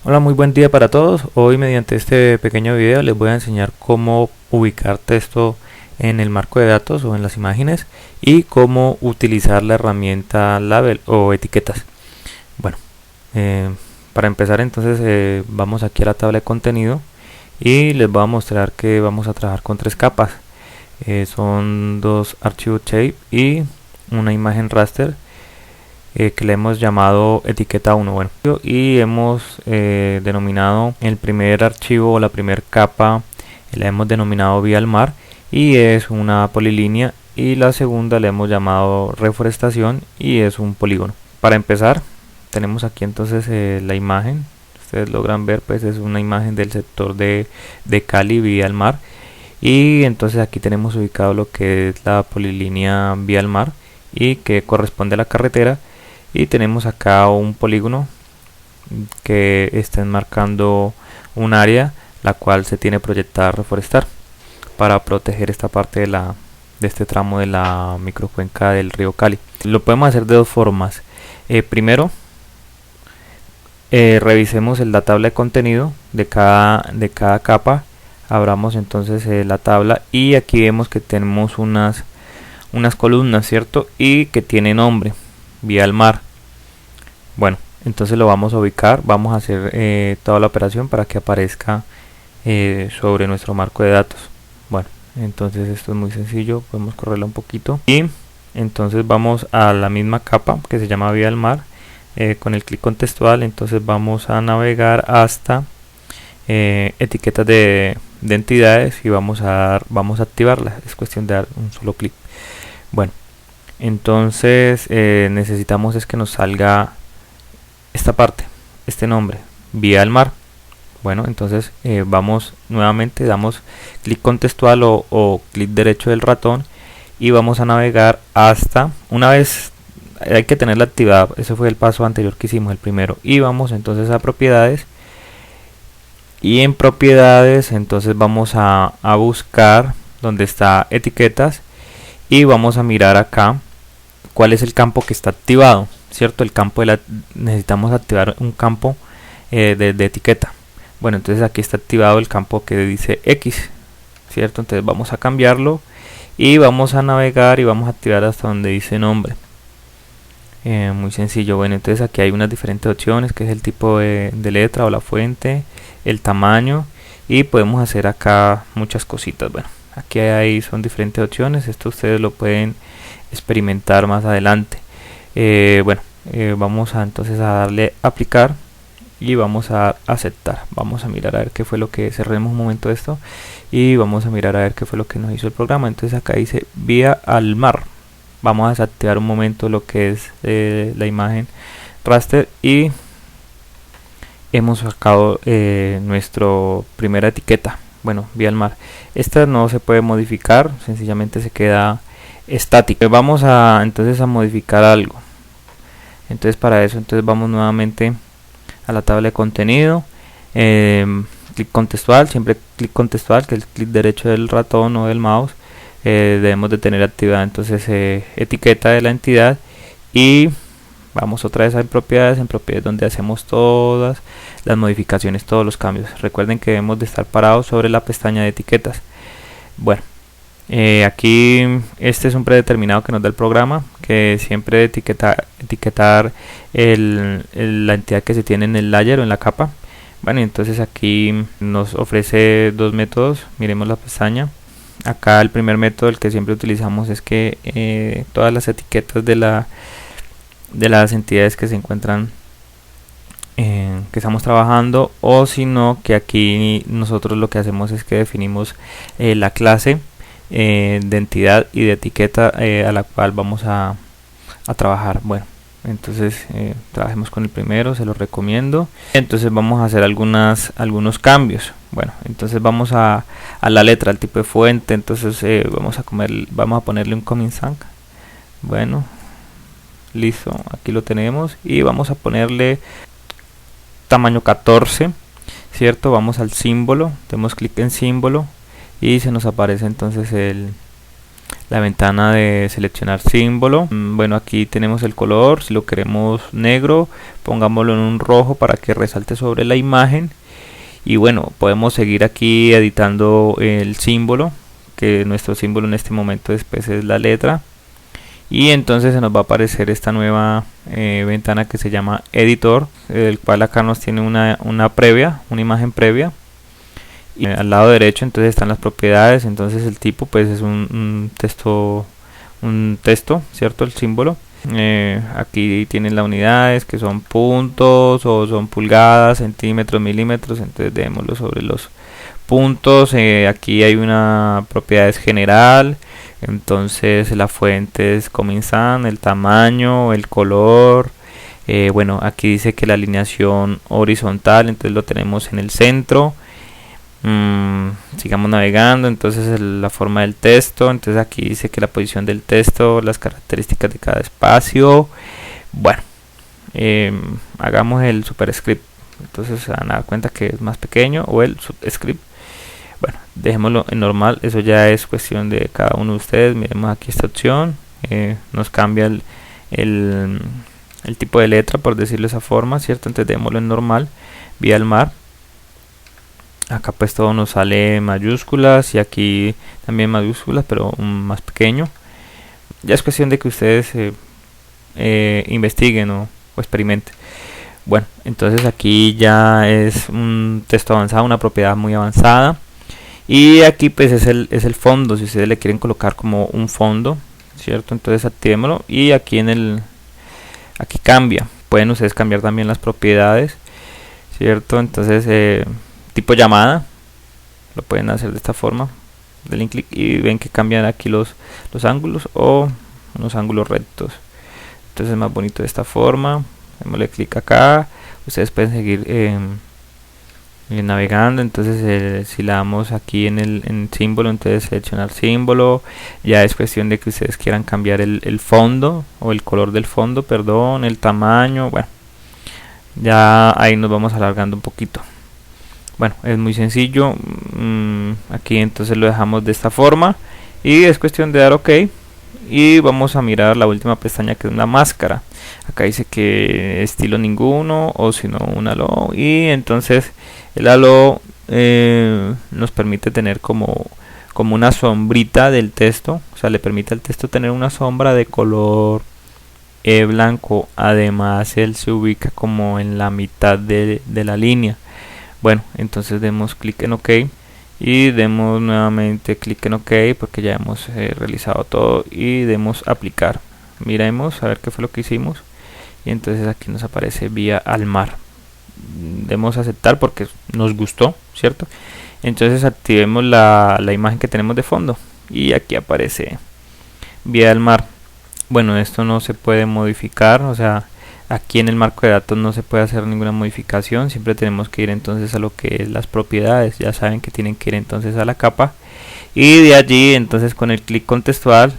Hola, muy buen día para todos. Hoy mediante este pequeño video les voy a enseñar cómo ubicar texto en el marco de datos o en las imágenes y cómo utilizar la herramienta label o etiquetas. Bueno, eh, para empezar entonces vamos aquí a la tabla de contenido y les voy a mostrar que vamos a trabajar con tres capas. Son dos archivos shape y una imagen raster que le hemos llamado etiqueta 1. Bueno, y hemos denominado el primer archivo o la primera capa, la hemos denominado vía al mar y es una polilínea, y la segunda le hemos llamado reforestación y es un polígono. Para empezar tenemos aquí entonces la imagen. Ustedes logran ver, pues es una imagen del sector de Cali vía al mar, y entonces aquí tenemos ubicado lo que es la polilínea vía al mar y que corresponde a la carretera. Y tenemos acá un polígono que está enmarcando un área la cual se tiene proyectada reforestar para proteger esta parte de este tramo de la microcuenca del río Cali. Lo podemos hacer de dos formas. Primero, revisemos la tabla de contenido de cada capa. Abramos entonces la tabla y aquí vemos que tenemos unas columnas, ¿cierto? Y que tiene nombre, vía al mar. Bueno, entonces lo vamos a ubicar, vamos a hacer toda la operación para que aparezca sobre nuestro marco de datos. Bueno, entonces esto es muy sencillo, podemos correrla un poquito y entonces vamos a la misma capa que se llama vía al mar. Con el clic contextual entonces vamos a navegar hasta etiquetas de entidades y vamos a activarla. Es cuestión de dar un solo clic. Bueno, entonces necesitamos es que nos salga esta parte, este nombre, vía al mar. Bueno, entonces vamos nuevamente, damos clic contextual o clic derecho del ratón y vamos a navegar hasta, una vez hay que tenerla activada, ese fue el paso anterior que hicimos, el primero, y vamos entonces a propiedades, y en propiedades entonces vamos a buscar donde está etiquetas y vamos a mirar acá cuál es el campo que está activado, cierto. El campo necesitamos activar un campo de etiqueta. Bueno, entonces aquí está activado el campo que dice X, cierto. Entonces vamos a cambiarlo y vamos a navegar y vamos a activar hasta donde dice nombre. Muy sencillo. Bueno, entonces aquí hay unas diferentes opciones, que es el tipo de letra o la fuente, el tamaño, y podemos hacer acá muchas cositas. Bueno, aquí son diferentes opciones, esto ustedes lo pueden experimentar más adelante. Vamos entonces a darle aplicar y vamos a aceptar. Vamos a mirar a ver qué fue lo que, cerremos un momento esto y vamos a mirar a ver qué fue lo que nos hizo el programa. Entonces acá dice vía al mar. Vamos a desactivar un momento lo que es la imagen raster y hemos sacado nuestra primera etiqueta. Bueno, vía al mar. Esta no se puede modificar, sencillamente se queda estática. Vamos entonces a modificar algo. Entonces para eso entonces vamos nuevamente a la tabla de contenido, clic contextual, siempre clic contextual, que es el clic derecho del ratón o del mouse. Debemos de tener activada entonces etiqueta de la entidad y vamos otra vez a propiedades, donde hacemos todas las modificaciones, todos los cambios. Recuerden que debemos de estar parados sobre la pestaña de etiquetas. Bueno, aquí este es un predeterminado que nos da el programa, que siempre etiquetar la entidad que se tiene en el layer o en la capa. Bueno, entonces aquí nos ofrece dos métodos. Miremos la pestaña. Acá el primer método, el que siempre utilizamos, es que todas las etiquetas de las entidades que se encuentran que estamos trabajando, o si no, que aquí nosotros lo que hacemos es que definimos la clase de entidad y de etiqueta a la cual vamos a trabajar. Bueno, entonces trabajemos con el primero, se lo recomiendo. Entonces vamos a hacer algunos cambios. Bueno, entonces vamos a la letra, al tipo de fuente. Entonces vamos a ponerle un cominsang. Bueno, listo, aquí lo tenemos y vamos a ponerle tamaño 14, cierto. Vamos al símbolo, demos clic en símbolo y se nos aparece entonces la ventana de seleccionar símbolo. Bueno, aquí tenemos el color. Si lo queremos negro, pongámoslo en un rojo para que resalte sobre la imagen. Y bueno, podemos seguir aquí editando el símbolo, que nuestro símbolo en este momento después es la letra. Y entonces se nos va a aparecer esta nueva ventana que se llama editor, el cual acá nos tiene una imagen previa. Y al lado derecho entonces están las propiedades. Entonces el tipo pues es un texto, cierto, el símbolo. Aquí tienen las unidades que son puntos o son pulgadas, centímetros, milímetros. Entonces démoslo sobre los puntos. Aquí hay una propiedad general. Entonces la fuente es comienzan, el tamaño, el color. Bueno, aquí dice que la alineación horizontal, entonces lo tenemos en el centro. Sigamos navegando. Entonces la forma del texto, entonces aquí dice que la posición del texto, las características de cada espacio. Bueno, hagamos el superscript. Entonces se van a dar cuenta que es más pequeño, o el subscript. Bueno, dejémoslo en normal, eso ya es cuestión de cada uno de ustedes. Miremos aquí esta opción, nos cambia el tipo de letra, por decirlo de esa forma, ¿cierto? Entonces démoslo en normal, vía al mar. Acá pues todo nos sale mayúsculas y aquí también mayúsculas, pero más pequeño. Ya es cuestión de que ustedes investiguen o experimenten. Bueno, entonces aquí ya es un texto avanzado, una propiedad muy avanzada. Y aquí pues es el fondo, si ustedes le quieren colocar como un fondo, ¿cierto? Entonces activémoslo y aquí aquí cambia. Pueden ustedes cambiar también las propiedades, ¿cierto? Entonces tipo llamada, lo pueden hacer de esta forma, denle clic y ven que cambian aquí los ángulos o unos ángulos rectos. Entonces es más bonito de esta forma. Démosle clic acá, ustedes pueden seguir navegando. Entonces si le damos aquí en el símbolo, entonces seleccionar símbolo, ya es cuestión de que ustedes quieran cambiar el fondo o el color del fondo, perdón, el tamaño. Bueno, ya ahí nos vamos alargando un poquito. Bueno, es muy sencillo. Aquí entonces lo dejamos de esta forma y es cuestión de dar OK. Y vamos a mirar la última pestaña, que es una máscara. Acá dice que estilo ninguno, o si no un halo. Y entonces el halo nos permite tener como una sombrita del texto. O sea, le permite al texto tener una sombra de color blanco. Además él se ubica como en la mitad de la línea. Bueno, entonces demos clic en OK. Y demos nuevamente clic en OK, porque ya hemos realizado todo, y demos aplicar. Miremos a ver qué fue lo que hicimos, y entonces aquí nos aparece vía al mar. Demos aceptar porque nos gustó, ¿cierto? Entonces activemos la imagen que tenemos de fondo y aquí aparece vía al mar. Bueno, esto no se puede modificar, o sea, aquí en el marco de datos no se puede hacer ninguna modificación. Siempre tenemos que ir entonces a lo que es las propiedades. Ya saben que tienen que ir entonces a la capa, y de allí entonces con el clic contextual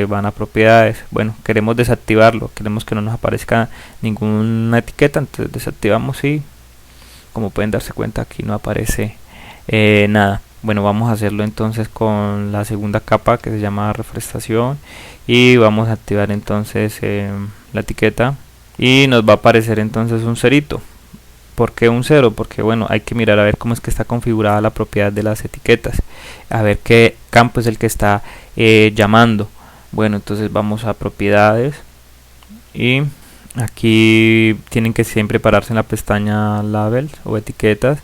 van a propiedades. Bueno, queremos desactivarlo, queremos que no nos aparezca ninguna etiqueta, entonces desactivamos y como pueden darse cuenta aquí no aparece nada. Bueno, vamos a hacerlo entonces con la segunda capa, que se llama reforestación, y vamos a activar entonces la etiqueta. Y nos va a aparecer entonces un cerito. ¿Por qué un cero? Porque bueno, hay que mirar a ver cómo es que está configurada la propiedad de las etiquetas, a ver qué campo es el que está llamando. Bueno, entonces vamos a propiedades y aquí tienen que siempre pararse en la pestaña labels o etiquetas,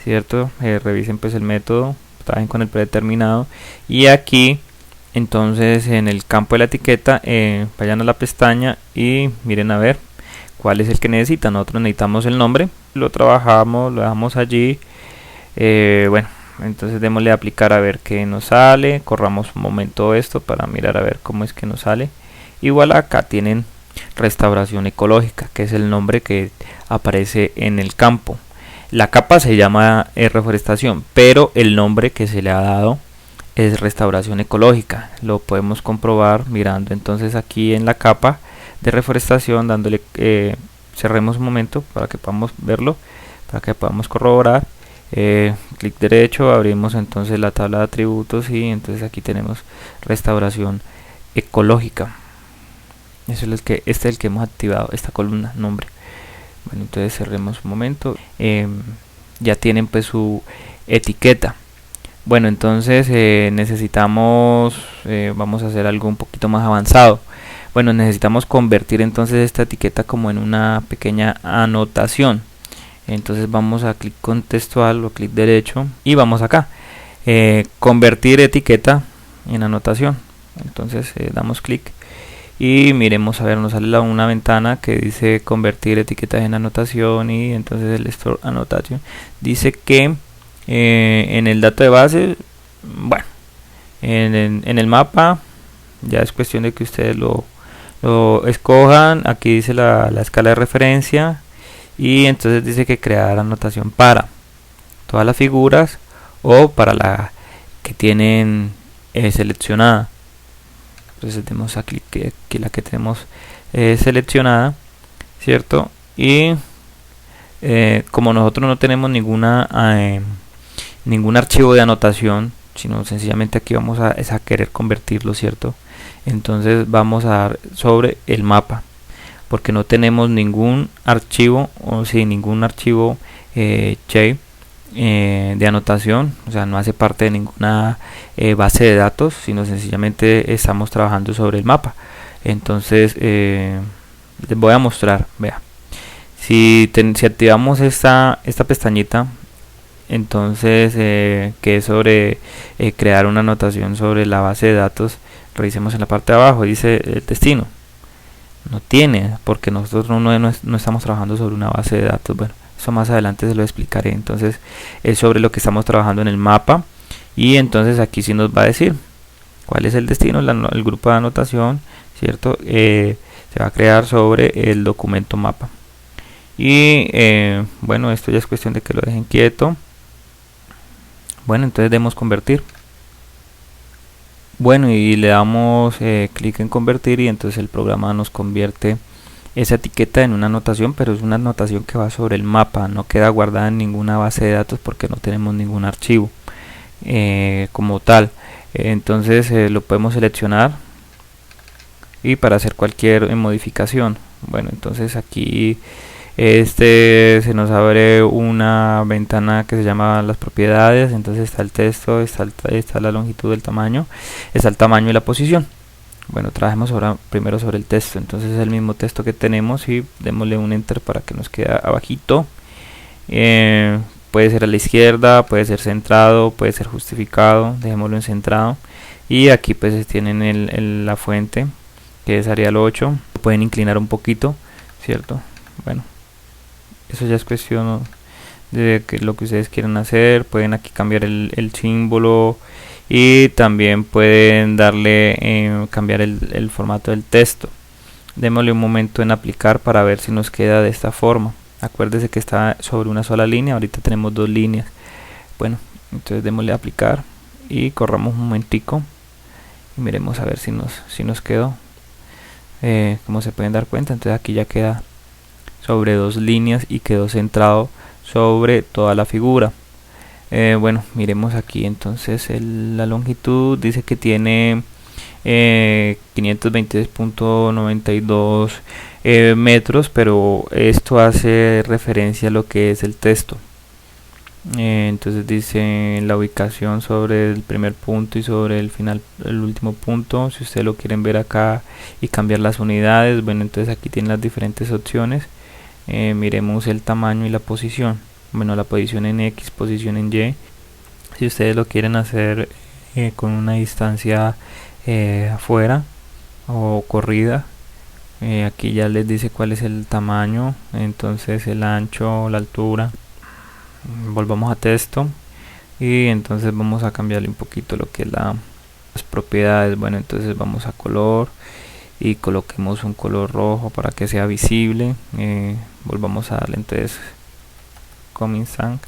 ¿cierto? Revisen pues el método, trabajen con el predeterminado, y aquí entonces en el campo de la etiqueta vayan a la pestaña y miren a ver cuál es el que necesitan. Nosotros necesitamos el nombre, lo trabajamos, lo dejamos allí. Bueno, entonces démosle a aplicar a ver qué nos sale. Corramos un momento esto para mirar a ver cómo es que nos sale. Igual acá tienen restauración ecológica, que es el nombre que aparece en el campo. La capa se llama reforestación, pero el nombre que se le ha dado es restauración ecológica. Lo podemos comprobar mirando entonces aquí en la capa de reforestación, dándole cerremos un momento para que podamos verlo, para que podamos corroborar. Clic derecho, abrimos entonces la tabla de atributos y entonces aquí tenemos restauración ecológica. Eso es que este es el que hemos activado, esta columna nombre. Bueno, entonces cerremos un momento. Ya tienen pues su etiqueta. Bueno, entonces necesitamos, vamos a hacer algo un poquito más avanzado. Bueno, necesitamos convertir entonces esta etiqueta como en una pequeña anotación. Entonces vamos a clic contextual o clic derecho y vamos acá, convertir etiqueta en anotación. Entonces damos clic y miremos, a ver, nos sale una ventana que dice convertir etiquetas en anotación, y entonces el store annotation dice que en el dato de base, bueno, en el mapa ya es cuestión de que ustedes lo escojan. Aquí dice la escala de referencia, y entonces dice que crear anotación para todas las figuras o para la que tienen seleccionada. Entonces demos aquí la que tenemos seleccionada, ¿cierto? Y como nosotros no tenemos ningún archivo de anotación, sino sencillamente aquí vamos a querer convertirlo, ¿cierto? Entonces vamos a dar sobre el mapa, porque no tenemos ningún archivo, o si ningún archivo de anotación, o sea, no hace parte de ninguna base de datos, sino sencillamente estamos trabajando sobre el mapa. Entonces les voy a mostrar, vea, si activamos esta pestañita, entonces que es sobre crear una anotación sobre la base de datos, revisemos en la parte de abajo, dice el destino. No tiene, porque nosotros no estamos trabajando sobre una base de datos. Bueno, eso más adelante se lo explicaré. Entonces es sobre lo que estamos trabajando en el mapa, y entonces aquí sí nos va a decir cuál es el destino. El grupo de anotación, ¿cierto? Se va a crear sobre el documento mapa. Y bueno, esto ya es cuestión de que lo dejen quieto. Bueno, entonces debemos convertir. Bueno, y le damos clic en convertir, y entonces el programa nos convierte esa etiqueta en una anotación, pero es una anotación que va sobre el mapa, no queda guardada en ninguna base de datos porque no tenemos ningún archivo como tal. Entonces lo podemos seleccionar y para hacer cualquier modificación. Bueno, entonces aquí se nos abre una ventana que se llama las propiedades. Entonces está el texto, está la longitud, el tamaño, está el tamaño y la posición. Bueno, trabajemos primero sobre el texto. Entonces es el mismo texto que tenemos, y démosle un enter para que nos quede abajito. Puede ser a la izquierda, puede ser centrado, puede ser justificado. Dejémoslo en centrado, y aquí pues tienen la fuente, que es Arial 8. Pueden inclinar un poquito, ¿cierto? Bueno, eso ya es cuestión de lo que ustedes quieran hacer. Pueden aquí cambiar el símbolo, y también pueden darle cambiar el formato del texto. Démosle un momento en aplicar para ver si nos queda de esta forma. Acuérdese que está sobre una sola línea, ahorita tenemos dos líneas. Bueno, entonces démosle a aplicar y corramos un momentico y miremos a ver si nos quedó. Como se pueden dar cuenta, entonces aquí ya queda sobre dos líneas y quedó centrado sobre toda la figura. Bueno, miremos aquí entonces la longitud, dice que tiene 526.92 metros, pero esto hace referencia a lo que es el texto. Entonces dice la ubicación sobre el primer punto y sobre el final, el último punto. Si ustedes lo quieren ver acá y cambiar las unidades, bueno, entonces aquí tienen las diferentes opciones. Miremos el tamaño y la posición. Bueno, la posición en X, posición en Y. Si ustedes lo quieren hacer con una distancia afuera o corrida, aquí ya les dice cuál es el tamaño, entonces el ancho, la altura. Volvamos a texto, y entonces vamos a cambiarle un poquito lo que es las propiedades. Bueno, entonces vamos a color y coloquemos un color rojo para que sea visible. Volvamos a darle entonces Coming Sank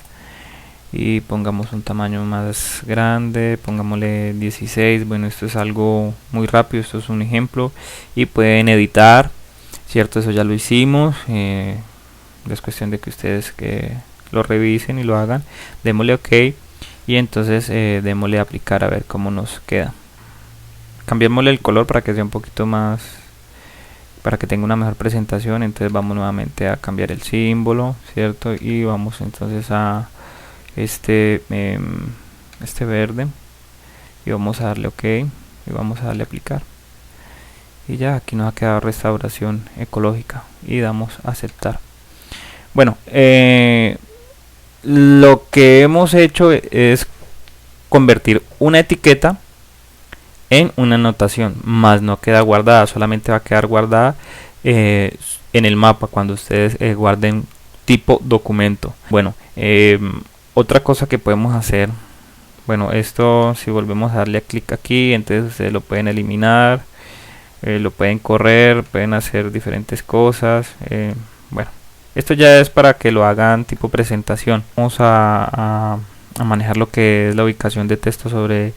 y pongamos un tamaño más grande, pongámosle 16. Bueno, esto es algo muy rápido, esto es un ejemplo, y pueden editar, cierto, eso ya lo hicimos. Es cuestión de que ustedes lo revisen y lo hagan. Démosle OK, y entonces démosle a aplicar a ver cómo nos queda. cambiémosle el color para que sea un poquito más, para que tenga una mejor presentación. Entonces vamos nuevamente a cambiar el símbolo, cierto, y vamos entonces a este verde, y vamos a darle OK y vamos a darle aplicar, y ya aquí nos ha quedado restauración ecológica, y damos a aceptar. Bueno, lo que hemos hecho es convertir una etiqueta en una anotación, más no queda guardada, solamente va a quedar guardada en el mapa cuando ustedes guarden tipo documento. Bueno, otra cosa que podemos hacer, bueno, esto si volvemos a darle clic aquí, entonces ustedes lo pueden eliminar, lo pueden correr, pueden hacer diferentes cosas. Bueno, esto ya es para que lo hagan tipo presentación. Vamos a manejar lo que es la ubicación de texto sobre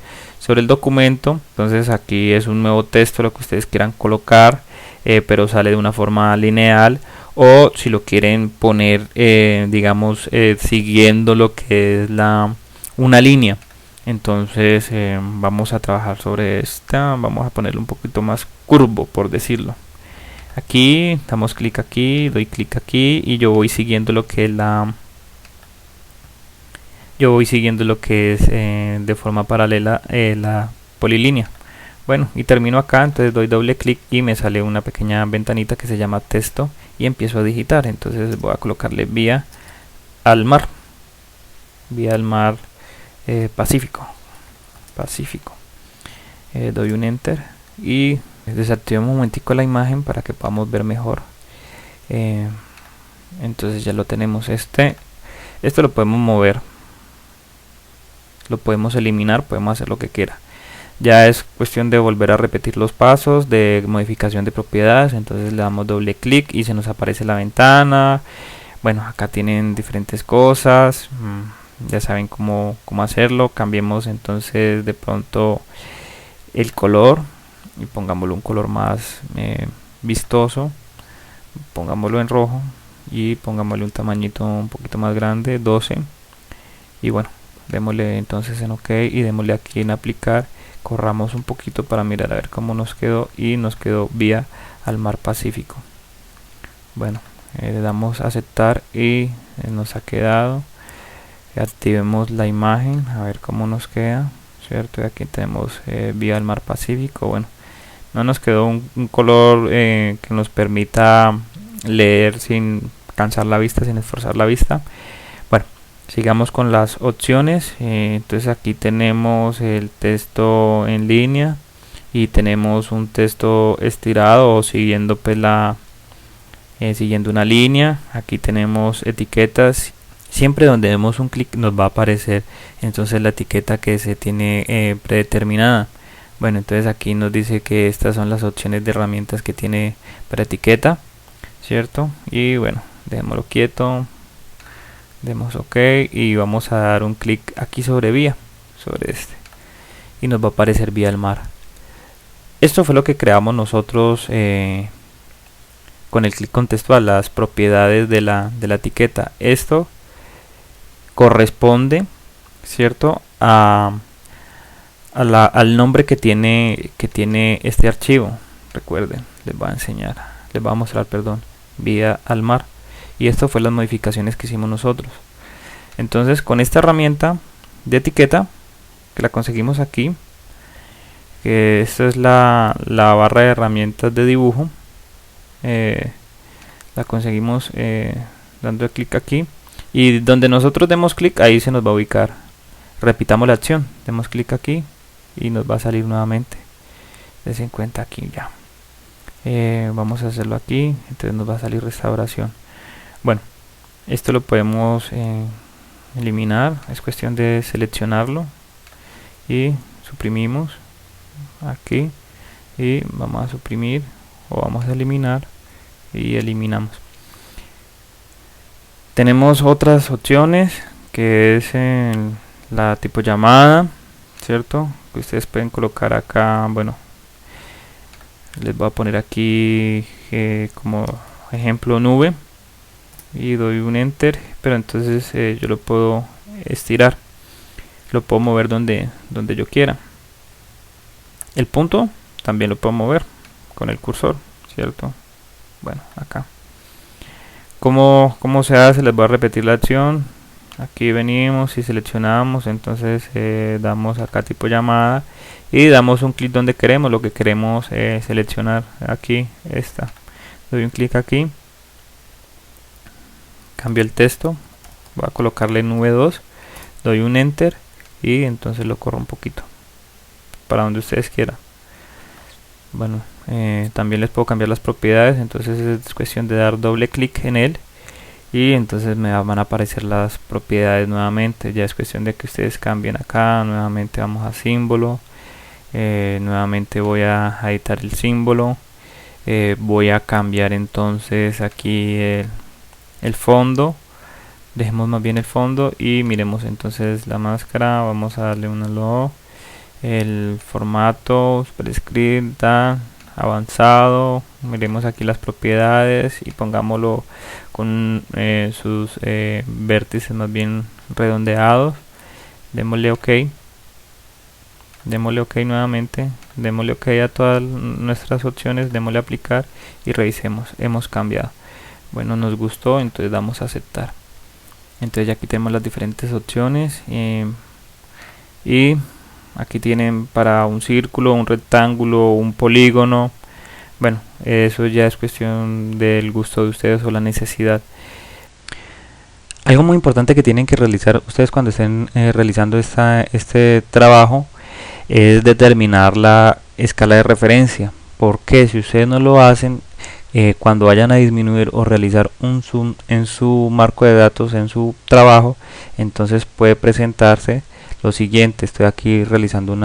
el documento. Entonces aquí es un nuevo texto, lo que ustedes quieran colocar, pero sale de una forma lineal, o si lo quieren poner digamos siguiendo lo que es una línea. Entonces vamos a trabajar sobre esta, vamos a ponerlo un poquito más curvo, por decirlo. Aquí damos clic aquí, doy clic aquí, y yo voy siguiendo lo que es de forma paralela la polilínea. Bueno, y termino acá, entonces doy doble clic y me sale una pequeña ventanita que se llama texto, y empiezo a digitar. Entonces voy a colocarle vía al mar Pacífico. Doy un enter y desactivo un momentico la imagen para que podamos ver mejor. Entonces ya lo tenemos. Esto lo podemos mover, lo podemos eliminar, podemos hacer lo que quiera. Ya es cuestión de volver a repetir los pasos de modificación de propiedades. Entonces le damos doble clic y se nos aparece la ventana. Bueno, acá tienen diferentes cosas, ya saben cómo hacerlo. Cambiemos entonces de pronto el color y pongámoslo un color más vistoso, pongámoslo en rojo y pongámosle un tamañito un poquito más grande, 12, y bueno, démosle entonces en OK y démosle aquí en aplicar. Corramos un poquito para mirar a ver cómo nos quedó, y nos quedó vía al mar Pacífico. Bueno, le damos a aceptar y nos ha quedado. Activemos la imagen a ver cómo nos queda, cierto. Y aquí tenemos vía al mar Pacífico. Bueno, no nos quedó un color que nos permita leer sin cansar la vista, sin esforzar la vista. Bueno, sigamos con las opciones. Entonces aquí tenemos el texto en línea, y tenemos un texto estirado o siguiendo pues siguiendo una línea. Aquí tenemos etiquetas. Siempre donde demos un clic nos va a aparecer entonces la etiqueta que se tiene predeterminada. Bueno, entonces aquí nos dice que estas son las opciones de herramientas que tiene para etiqueta, cierto. Y bueno, dejémoslo quieto, demos OK y vamos a dar un clic aquí sobre vía, sobre este, y nos va a aparecer vía al mar. Esto fue lo que creamos nosotros con el clic contextual, las propiedades de la etiqueta. Esto corresponde, cierto, al nombre que tiene este archivo. Recuerden, les voy a mostrar, perdón, vía al mar. Y esto fue las modificaciones que hicimos nosotros. Entonces con esta herramienta de etiqueta, que la conseguimos aquí, que esta es la barra de herramientas de dibujo, la conseguimos dando clic aquí, y donde nosotros demos clic ahí se nos va a ubicar. Repitamos la acción, demos clic aquí y nos va a salir nuevamente. Dense en cuenta aquí ya. Vamos a hacerlo aquí, entonces nos va a salir restauración. Bueno, esto lo podemos eliminar, es cuestión de seleccionarlo y suprimimos aquí, y vamos a suprimir o vamos a eliminar y eliminamos. Tenemos otras opciones, que es en la tipo llamada, cierto, que ustedes pueden colocar acá. Bueno, les voy a poner aquí como ejemplo nube, y doy un enter, pero entonces yo lo puedo estirar, lo puedo mover donde yo quiera. El punto también lo puedo mover con el cursor, ¿cierto? Bueno, acá. ¿Cómo se hace? Les voy a repetir la acción. Aquí venimos y seleccionamos, entonces damos acá tipo llamada y damos un clic donde queremos, lo que queremos seleccionar. Aquí esta, doy un clic aquí, cambio el texto, voy a colocarle nube 2, doy un enter y entonces lo corro un poquito para donde ustedes quieran. Bueno, también les puedo cambiar las propiedades, entonces es cuestión de dar doble clic en él y entonces me van a aparecer las propiedades nuevamente. Ya es cuestión de que ustedes cambien acá. Nuevamente vamos a símbolo, nuevamente voy a editar el símbolo, voy a cambiar entonces aquí el fondo. Dejemos más bien el fondo y miremos entonces la máscara. Vamos a darle una logo, el formato prescript avanzado. Miremos aquí las propiedades y pongámoslo con sus vértices más bien redondeados. Démosle OK, démosle OK nuevamente, démosle OK a todas nuestras opciones, démosle aplicar y revisemos. Hemos cambiado. Bueno, nos gustó, entonces damos a aceptar. Entonces ya aquí tenemos las diferentes opciones y aquí tienen para un círculo, un rectángulo, un polígono. Bueno, eso ya es cuestión del gusto de ustedes o la necesidad. Algo muy importante que tienen que realizar ustedes cuando estén realizando este trabajo es determinar la escala de referencia, porque si ustedes no lo hacen, cuando vayan a disminuir o realizar un zoom en su marco de datos, en su trabajo, entonces puede presentarse lo siguiente. Estoy aquí realizando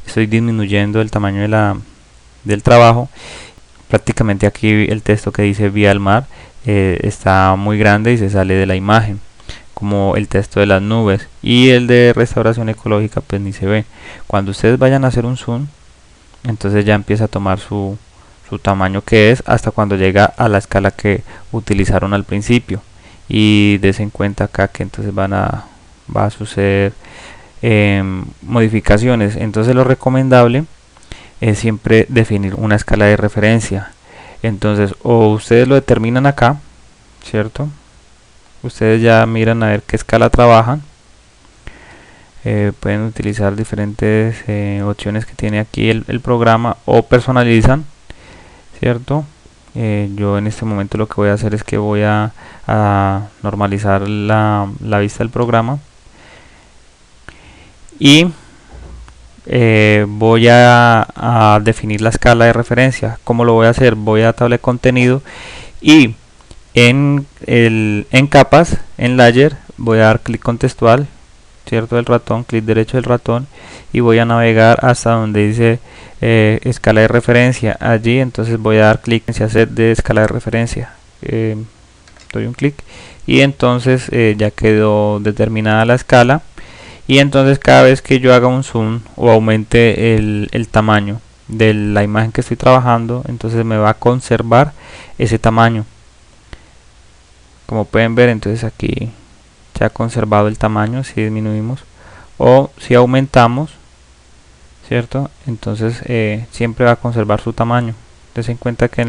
estoy disminuyendo el tamaño del trabajo. Prácticamente aquí el texto que dice vía al mar está muy grande y se sale de la imagen, como el texto de las nubes, y el de restauración ecológica pues ni se ve. Cuando ustedes vayan a hacer un zoom, entonces ya empieza a tomar su tamaño, que es hasta cuando llega a la escala que utilizaron al principio. Y des en cuenta acá que entonces va a suceder modificaciones. Entonces lo recomendable es siempre definir una escala de referencia. Entonces o ustedes lo determinan acá, ¿cierto? Ustedes ya miran a ver qué escala trabajan. Pueden utilizar diferentes opciones que tiene aquí el programa, o personalizan, ¿cierto? Yo en este momento lo que voy a hacer es que voy a normalizar la vista del programa y voy a definir la escala de referencia. ¿Cómo lo voy a hacer? Voy a tabla de contenido y en capas, en layer, voy a dar clic contextual, ¿cierto? Del ratón, clic derecho del ratón, y voy a navegar hasta donde dice escala de referencia. Allí entonces voy a dar clic en set de escala de referencia, doy un clic y entonces ya quedó determinada la escala. Y entonces cada vez que yo haga un zoom o aumente el tamaño de la imagen que estoy trabajando, entonces me va a conservar ese tamaño. Como pueden ver, entonces aquí se ha conservado el tamaño. Si disminuimos o si aumentamos, ¿cierto? Entonces siempre va a conservar su tamaño. Ten en cuenta que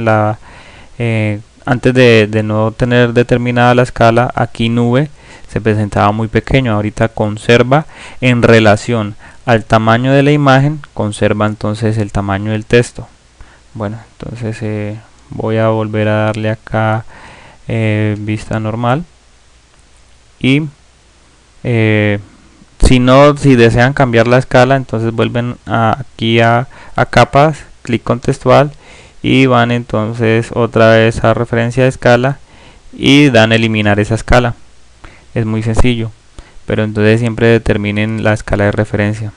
antes de no tener determinada la escala, aquí nube se presentaba muy pequeño. Ahorita conserva en relación al tamaño de la imagen, conserva entonces el tamaño del texto. Bueno, entonces voy a volver a darle acá vista normal y si desean cambiar la escala, entonces vuelven aquí a capas, clic contextual y van entonces otra vez a referencia de escala y dan eliminar esa escala. Es muy sencillo, pero entonces siempre determinen la escala de referencia.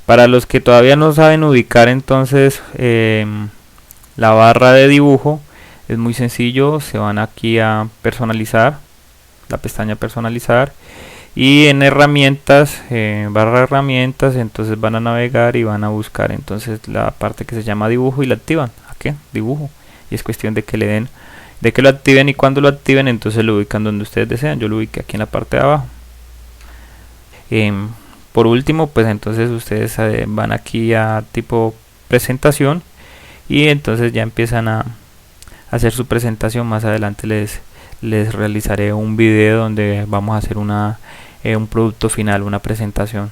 Para los que todavía no saben ubicar entonces la barra de dibujo, es muy sencillo. Se van aquí a personalizar, la pestaña personalizar, y en herramientas, barra de herramientas, entonces van a navegar y van a buscar entonces la parte que se llama dibujo y la activan. ¿A qué? Dibujo. Y es cuestión de que le den, de que lo activen, y cuando lo activen entonces lo ubican donde ustedes desean. Yo lo ubiqué aquí en la parte de abajo. Por último, pues entonces ustedes van aquí a tipo presentación, y entonces ya empiezan a hacer su presentación. Más adelante les realizaré un video donde vamos a hacer un producto final, una presentación.